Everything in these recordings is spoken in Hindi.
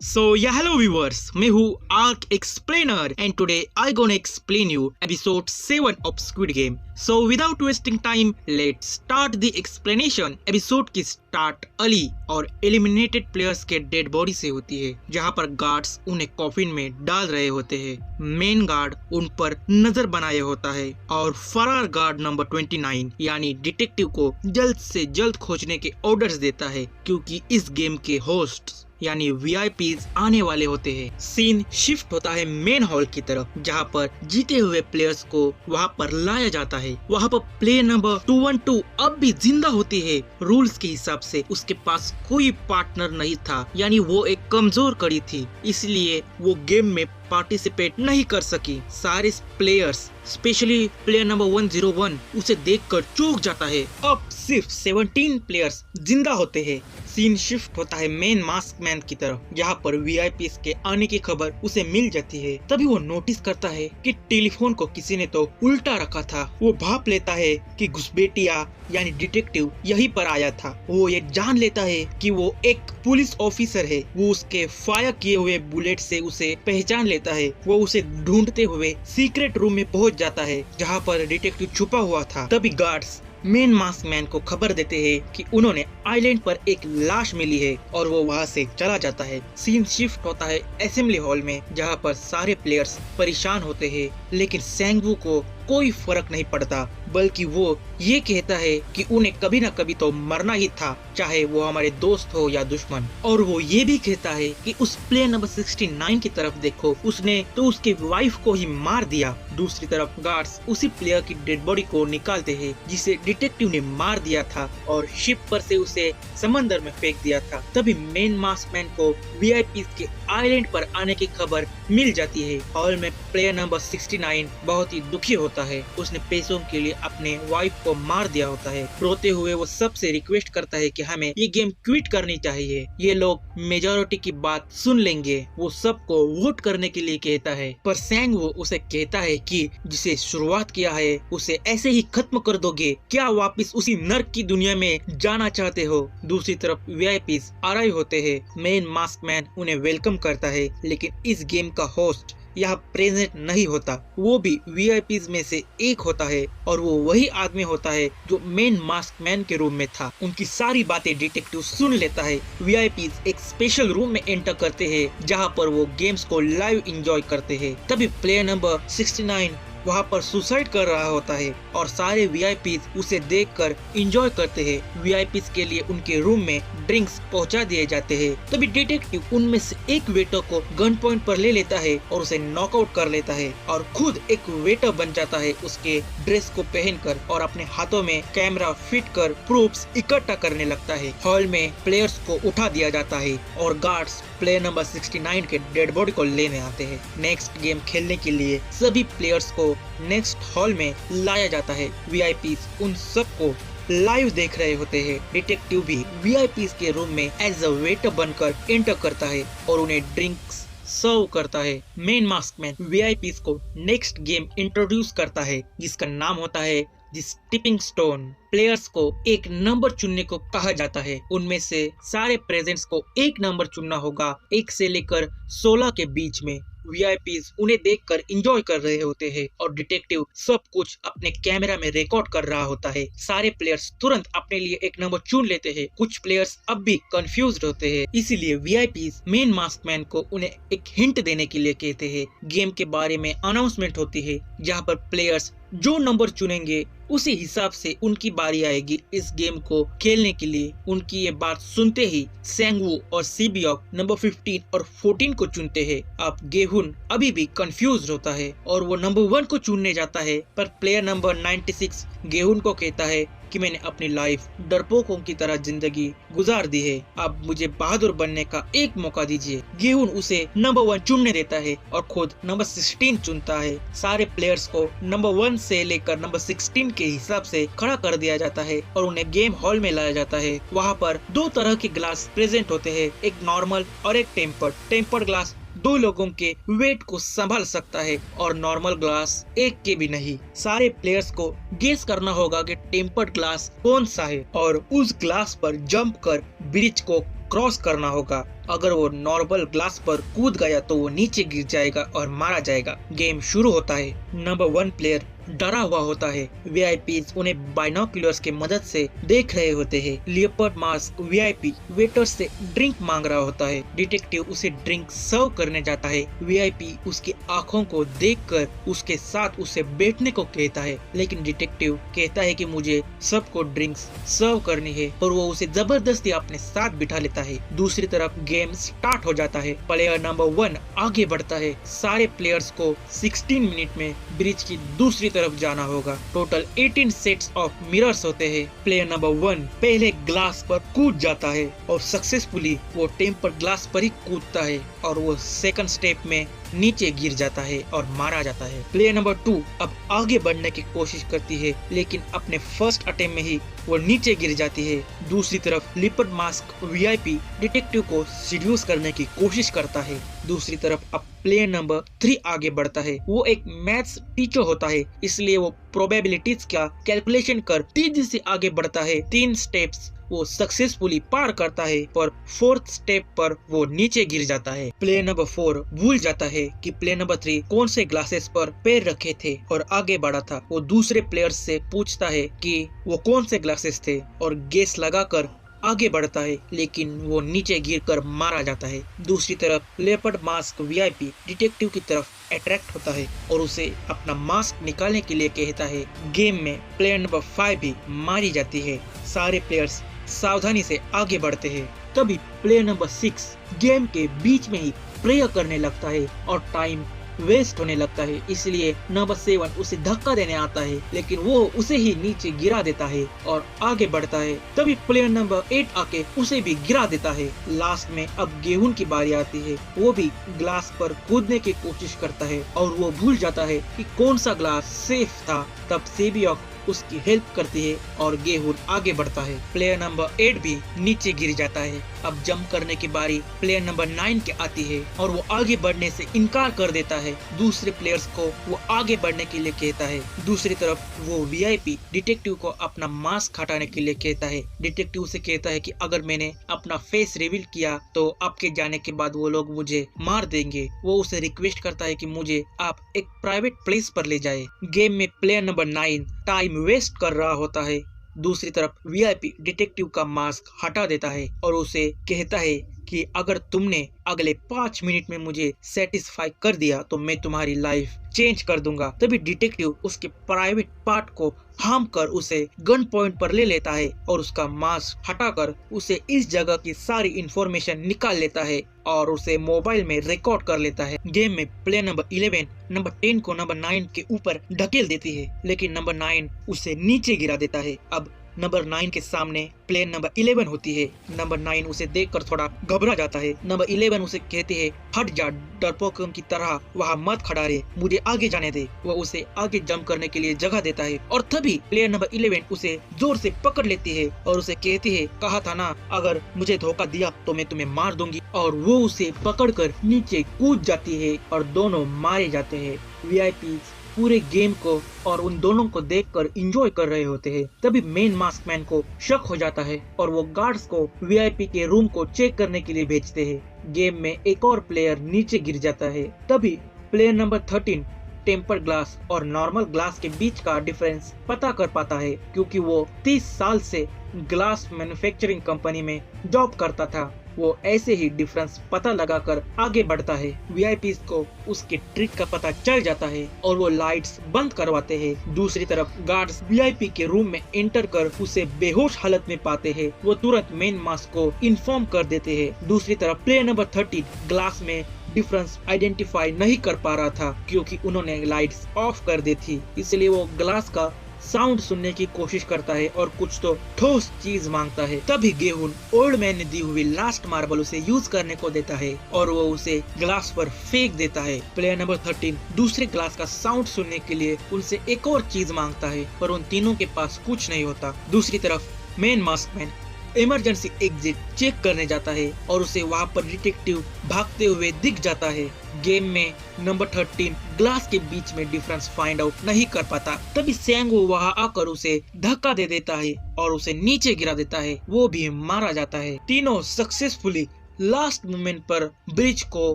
Hello viewers, मैं हूँ arc explainer and today I gonna explain you episode 7 of squid game. So without wasting time let's start the explanation. Episode की स्टार्ट अली और एलिमिनेटेड प्लेयर्स के डेड बॉडी से होती है, जहाँ पर गार्ड्स उन्हें कॉफिन में डाल रहे होते हैं। मेन गार्ड उन पर नजर बनाए होता है और फरार गार्ड नंबर 29 यानी डिटेक्टिव को जल्द से जल्द खोजने के ऑर्डर्स देता है, क्योंकि इस गेम के होस्ट यानी वीआईपीज आने वाले होते हैं। सीन शिफ्ट होता है मेन हॉल की तरफ, जहाँ पर जीते हुए प्लेयर्स को वहाँ पर लाया जाता है। वहाँ पर प्लेयर नंबर 212 अब भी जिंदा होती है। रूल्स के हिसाब से उसके पास कोई पार्टनर नहीं था, यानी वो एक कमजोर कड़ी थी, इसलिए वो गेम में पार्टिसिपेट नहीं कर सकी। सारे प्लेयर्स स्पेशली प्लेयर नंबर 101 उसे देखकर चौंक जाता है। अब सिर्फ 17 प्लेयर्स जिंदा होते हैं। सीन शिफ्ट होता है मेन मास्क मैन की तरफ, जहाँ पर वीआईपी के आने की खबर उसे मिल जाती है। तभी वो नोटिस करता है कि टेलीफोन को किसी ने तो उल्टा रखा था। वो भाप लेता है कि घुसपैठिया यानी डिटेक्टिव यहीं पर आया था। वो ये जान लेता है कि वो एक पुलिस ऑफिसर है। वो उसके फायर किए हुए बुलेट से उसे पहचान लेता है। वो उसे ढूंढते हुए सीक्रेट रूम में पहुंच जाता है, जहाँ पर डिटेक्टिव छुपा हुआ था। तभी गार्ड्स मेन मास्क मैन को खबर देते हैं कि उन्होंने आइलैंड पर एक लाश मिली है, और वो वहाँ से चला जाता है। सीन शिफ्ट होता है असेंबली हॉल में, जहाँ पर सारे प्लेयर्स परेशान होते हैं, लेकिन सैंगवू को कोई फर्क नहीं पड़ता, बल्कि वो ये कहता है कि उन्हें कभी न कभी तो मरना ही था, चाहे वो हमारे दोस्त हो या दुश्मन। और वो ये भी कहता है कि उस प्लेयर नंबर 69 की तरफ देखो, उसने तो उसके वाइफ को ही मार दिया। दूसरी तरफ गार्ड्स उसी प्लेयर की डेड बॉडी को निकालते हैं जिसे डिटेक्टिव ने मार दिया था और शिप पर से उसे समंदर में फेंक दिया था। तभी मेन मास्कमैन को वीआईपी के आइलैंड पर आने की खबर मिल जाती है। हॉल में प्लेयर नंबर 69 बहुत ही दुखी होता है। उसने पैसों के लिए अपने वाइफ को मार दिया होता है। रोते हुए वो सबसे रिक्वेस्ट करता है कि हमें ये गेम क्विट करनी चाहिए, ये लोग मेजॉरिटी की बात सुन लेंगे। वो सबको वोट करने के लिए कहता है, पर सैंग वो उसे कहता है कि जिसे शुरुआत किया है उसे ऐसे ही खत्म कर दोगे, क्या वापस उसी नर्क की दुनिया में जाना चाहते हो। दूसरी तरफ वीआईपी आ रहे होते हैं। मेन मास्कमैन उन्हें वेलकम करता है, लेकिन इस गेम का होस्ट यहाँ प्रेजेंट नहीं होता। वो भी वीआईपीज में से एक होता है, और वो वही आदमी होता है जो मेन मास्कमैन के रूम में था। उनकी सारी बातें डिटेक्टिव सुन लेता है। वीआईपीज एक स्पेशल रूम में एंटर करते हैं, जहाँ पर वो गेम्स को लाइव एंजॉय करते हैं। तभी प्लेयर नंबर 69 वहाँ पर सुसाइड कर रहा होता है, और सारे वीआईपीज उसे देखकर एंजॉय करते हैं। वीआईपीज के लिए उनके रूम में ड्रिंक्स पहुंचा दिए जाते हैं। तभी डिटेक्टिव उनमें से एक वेटर को गन पॉइंट पर ले लेता है और उसे नॉकआउट कर लेता है, और खुद एक वेटर बन जाता है उसके ड्रेस को पहनकर, और अपने हाथों में कैमरा फिट कर प्रूफ्स इकट्ठा करने लगता है। हॉल में प्लेयर्स को उठा दिया जाता है, और गार्ड्स प्लेयर नंबर 69 के डेड बॉडी को लेने आते हैं। नेक्स्ट गेम खेलने के लिए सभी प्लेयर्स को नेक्स्ट हॉल में लाया जाता है। वीआईपी उन सबको लाइव देख रहे होते हैं। डिटेक्टिव भी वीआईपी के रूम में एज अ वेटर बनकर एंटर करता है और उन्हें ड्रिंक्स सर्व करता है। मेन मास्कमैन वीआईपी को नेक्स्ट गेम इंट्रोड्यूस करता है, जिसका नाम होता है द स्टिपिंग स्टोन। प्लेयर्स को एक नंबर चुनने को कहा जाता है। उनमें से सारे प्रेजेंट्स को एक नंबर चुनना होगा, 1 से लेकर 16 के बीच में। वीआईपीज उन्हें देखकर एंजॉय कर रहे होते हैं, और डिटेक्टिव सब कुछ अपने कैमरा में रिकॉर्ड कर रहा होता है। सारे प्लेयर्स तुरंत अपने लिए एक नंबर चुन लेते हैं। कुछ प्लेयर्स अब भी कंफ्यूज्ड होते हैं, इसीलिए वीआईपीज मेन मास्कमैन को उन्हें एक हिंट देने के लिए कहते हैं। गेम के बारे में अनाउंसमेंट होती है, जहाँ पर प्लेयर्स जो नंबर चुनेंगे उसी हिसाब से उनकी बारी आएगी इस गेम को खेलने के लिए। उनकी ये बात सुनते ही सैंगवू और सीबियोक नंबर 15 और 14 को चुनते हैं। अब गेहुन अभी भी कंफ्यूज होता है और वो नंबर 1 को चुनने जाता है, पर प्लेयर नंबर 96 गेहुन को कहता है कि मैंने अपनी लाइफ डरपोकों की तरह जिंदगी गुजार दी है, अब मुझे बहादुर बनने का एक मौका दीजिए। गेहुन उसे नंबर 1 चुनने देता है और खुद नंबर 16 चुनता है। सारे प्लेयर्स को नंबर 1 से लेकर नंबर 16 के हिसाब से खड़ा कर दिया जाता है और उन्हें गेम हॉल में लाया जाता है। वहाँ पर 2 तरह के ग्लास प्रेजेंट होते हैं, एक नॉर्मल और एक टेम्पर्ड। टेम्पर्ड ग्लास 2 लोगों के वेट को संभाल सकता है और नॉर्मल ग्लास एक के भी नहीं। सारे प्लेयर्स को गेस करना होगा कि टेम्पर्ड ग्लास कौन सा है और उस ग्लास पर जंप कर ब्रिज को क्रॉस करना होगा। अगर वो नॉर्मल ग्लास पर कूद गया तो वो नीचे गिर जाएगा और मारा जाएगा। गेम शुरू होता है। नंबर 1 प्लेयर डरा हुआ होता है। वीआईपीज उन्हें बाइनोकुलर्स के मदद से देख रहे होते हैं। लियोपार्ड मास्क वीआईपी वेटर से ड्रिंक मांग रहा होता है। डिटेक्टिव उसे ड्रिंक सर्व करने जाता है। वीआईपी उसकी आंखों को देखकर उसके साथ उसे बैठने को कहता है, लेकिन डिटेक्टिव कहता है कि मुझे सबको ड्रिंक्स सर्व करनी है और वो उसे जबरदस्ती अपने साथ बिठा लेता है। दूसरी तरफ गेम स्टार्ट हो जाता है। प्लेयर नंबर 1 आगे बढ़ता है। सारे प्लेयर्स को 16 मिनट में ब्रिज की दूसरी तरफ जाना होगा। टोटल 18 सेट्स ऑफ मिरर्स होते हैं। प्लेयर नंबर 1 पहले ग्लास पर कूद जाता है और सक्सेसफुली वो टेम्पर ग्लास पर ही कूदता है और वो सेकंड स्टेप में नीचे गिर जाता है और मारा जाता है। प्लेयर नंबर 2 अब आगे बढ़ने की कोशिश करती है, लेकिन अपने फर्स्ट अटेम्प्ट में ही वो नीचे गिर जाती है। दूसरी तरफ लियोपार्ड मास्क वीआईपी डिटेक्टिव को सीड्यूस करने की कोशिश करता है। दूसरी तरफ अब प्लेयर नंबर 3 आगे बढ़ता है। वो एक मैथ्स टीचर होता है, इसलिए वो प्रोबेबिलिटीज का कैलकुलेशन कर तेजी से आगे बढ़ता है। 3 स्टेप्स वो सक्सेसफुली पार करता है, पर 4th स्टेप पर वो नीचे गिर जाता है। प्लेयर नंबर 4 भूल जाता है कि प्लेयर नंबर 3 कौन से ग्लासेस पर पैर रखे थे और आगे बढ़ा था। वो दूसरे प्लेयर्स से पूछता है कि वो कौन से ग्लासेस थे और गेस लगाकर आगे बढ़ता है, लेकिन वो नीचे गिरकर मारा जाता है। दूसरी तरफ लियोपार्ड मास्क वीआईपी डिटेक्टिव की तरफ अट्रैक्ट होता है और उसे अपना मास्क निकालने के लिए कहता है। गेम में प्लेयर नंबर 5 भी मारी जाती है। सारे प्लेयर्स सावधानी से आगे बढ़ते हैं। तभी प्लेयर नंबर 6 गेम के बीच में ही प्रेयर करने लगता है और टाइम वेस्ट होने लगता है, इसलिए नंबर 7 उसे धक्का देने आता है, लेकिन वो उसे ही नीचे गिरा देता है और आगे बढ़ता है। तभी प्लेयर नंबर 8 आके उसे भी गिरा देता है। लास्ट में अब गेहूं की बारी आती है। वो भी ग्लास पर कूदने की कोशिश करता है और वो भूल जाता है कि कौन सा ग्लास सेफ था। तब सेबियोक उसकी हेल्प करती है और गेहूं आगे बढ़ता है। प्लेयर नंबर 8 भी नीचे गिर जाता है। अब जंप करने की बारी प्लेयर नंबर 9 के आती है और वो आगे बढ़ने से इनकार कर देता है। दूसरे प्लेयर्स को वो आगे बढ़ने के लिए कहता है। दूसरी तरफ वो वीआईपी डिटेक्टिव को अपना मास्क हटाने के लिए कहता है। डिटेक्टिव उसे कहता है कि अगर मैंने अपना फेस रिवील किया तो आपके जाने के बाद वो लोग मुझे मार देंगे। वो उसे रिक्वेस्ट करता है कि मुझे आप एक प्राइवेट प्लेस पर ले जाए। गेम में प्लेयर नंबर 9 टाइम वेस्ट कर रहा होता है। दूसरी तरफ वीआईपी डिटेक्टिव का मास्क हटा देता है और उसे कहता है कि अगर तुमने अगले 5 मिनट में मुझे सेटिस्फाई कर दिया तो मैं तुम्हारी लाइफ चेंज कर दूंगा। तभी डिटेक्टिव उसके प्राइवेट पार्ट को थाम कर उसे गन पॉइंट पर ले लेता है और उसका मास्क हटाकर उसे इस जगह की सारी इंफॉर्मेशन निकाल लेता है और उसे मोबाइल में रिकॉर्ड कर लेता है। गेम में प्लेयर नंबर 11 नंबर 10 को नंबर 9 के ऊपर ढकेल देती है, लेकिन नंबर 9 उसे नीचे गिरा देता है। अब नंबर 9 के सामने प्लेयर नंबर 11 होती है। नंबर 9 उसे देखकर थोड़ा घबरा जाता है। नंबर 11 उसे कहती है, हट जा डरपोकों की तरह वहाँ मत खड़ा रहे, मुझे आगे जाने दे। वह उसे आगे जंप करने के लिए जगह देता है और तभी प्लेयर नंबर 11 उसे जोर से पकड़ लेती है और उसे कहती है, कहा था ना अगर मुझे धोखा दिया तो मैं तुम्हें मार दूंगी। और वो उसे पकड़कर नीचे कूद जाती है और दोनों मारे जाते हैं। वीआईपी पूरे गेम को और उन दोनों को देखकर एंजॉय कर रहे होते हैं। तभी मेन मास्कमैन को शक हो जाता है और वो गार्ड्स को वीआईपी के रूम को चेक करने के लिए भेजते हैं। गेम में एक और प्लेयर नीचे गिर जाता है। तभी प्लेयर नंबर 13 टेम्पर ग्लास और नॉर्मल ग्लास के बीच का डिफरेंस पता कर पाता है, क्योंकि वो 30 साल से ग्लास मैन्युफैक्चरिंग कंपनी में जॉब करता था। वो ऐसे ही डिफरेंस पता लगाकर आगे बढ़ता है। वीआईपीज को उसके ट्रिक का पता चल जाता है और वो लाइट्स बंद करवाते हैं। दूसरी तरफ गार्ड्स वीआईपी के रूम में एंटर कर उसे बेहोश हालत में पाते हैं। वो तुरंत मेन मास्क को इन्फॉर्म कर देते हैं। दूसरी तरफ प्लेयर नंबर 13 ग्लास में डिफरेंस आइडेंटिफाई नहीं कर पा रहा था, क्योंकि उन्होंने लाइट्स ऑफ कर दी थी। इसलिए वो ग्लास का साउंड सुनने की कोशिश करता है और कुछ तो ठोस चीज मांगता है। तभी गेहूं ओल्ड मैन ने दी हुई लास्ट मार्बल उसे यूज करने को देता है और वो उसे ग्लास पर फेंक देता है। प्लेयर नंबर 13 दूसरे ग्लास का साउंड सुनने के लिए उनसे एक और चीज मांगता है, पर उन तीनों के पास कुछ नहीं होता। दूसरी तरफ main maskman emergency exit check करने जाता है और उसे वहाँ पर डिटेक्टिव भागते हुए दिख जाता है। गेम में नंबर 13 ग्लास के बीच में डिफरेंस फाइंड आउट नहीं कर पाता। तभी सैंगो वहाँ आकर उसे धक्का दे देता है और उसे नीचे गिरा देता है। वो भी मारा जाता है। तीनों सक्सेसफुली लास्ट मोमेंट पर ब्रिज को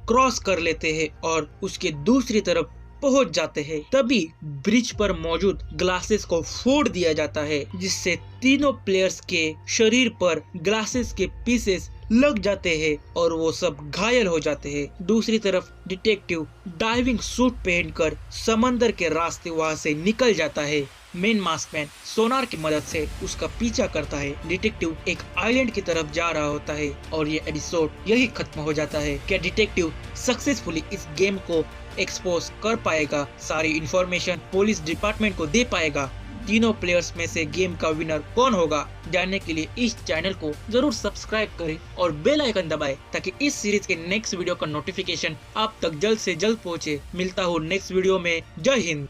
क्रॉस कर लेते हैं और उसके दूसरी तरफ पहुंच जाते हैं। तभी ब्रिज पर मौजूद ग्लासेस को फोड़ दिया जाता है, जिससे तीनों प्लेयर्स के शरीर पर ग्लासेस के पीसेस लग जाते हैं और वो सब घायल हो जाते हैं। दूसरी तरफ डिटेक्टिव डाइविंग सूट पहनकर समंदर के रास्ते वहां से निकल जाता है। मेन मास्कमैन सोनार की मदद से उसका पीछा करता है। डिटेक्टिव एक आइलैंड की तरफ जा रहा होता है और ये एपिसोड यही खत्म हो जाता है। क्या डिटेक्टिव सक्सेसफुली इस गेम को एक्सपोज कर पाएगा, सारी इंफॉर्मेशन पुलिस डिपार्टमेंट को दे पाएगा? तीनों प्लेयर्स में से गेम का विनर कौन होगा, जानने के लिए इस चैनल को जरूर सब्सक्राइब करें और बेल आइकन दबाएं ताकि इस सीरीज के नेक्स्ट वीडियो का नोटिफिकेशन आप तक जल्द से जल्द पहुंचे। मिलता हूँ नेक्स्ट वीडियो में। जय हिंद।